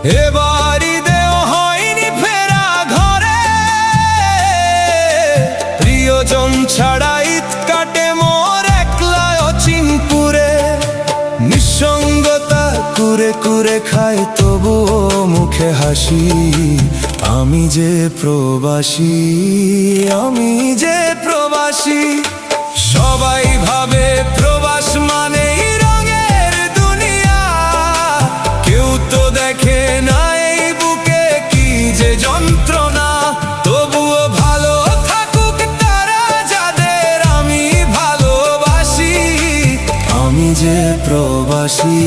এবার ঈদেও হয়নি ফেরা ঘরে, প্রিয়জন ছাড়া ঈদ কাটে মোর একলা অচিনপুরে। নিঃসঙ্গতা কুরে কুরে খায় তবুও মুখে হাসি, আমি যে প্রবাসী, আমি যে প্রবাসী। সবাই ভাবে প্রবাস মানেই রঙের দুনিয়া, কেউ তো দেখে না এই বুকে কি যে যন্ত্রণা। তবুও ভালো থাকুক তারা যাদের আমি ভালোবাসি, আমি যে প্রবাসী।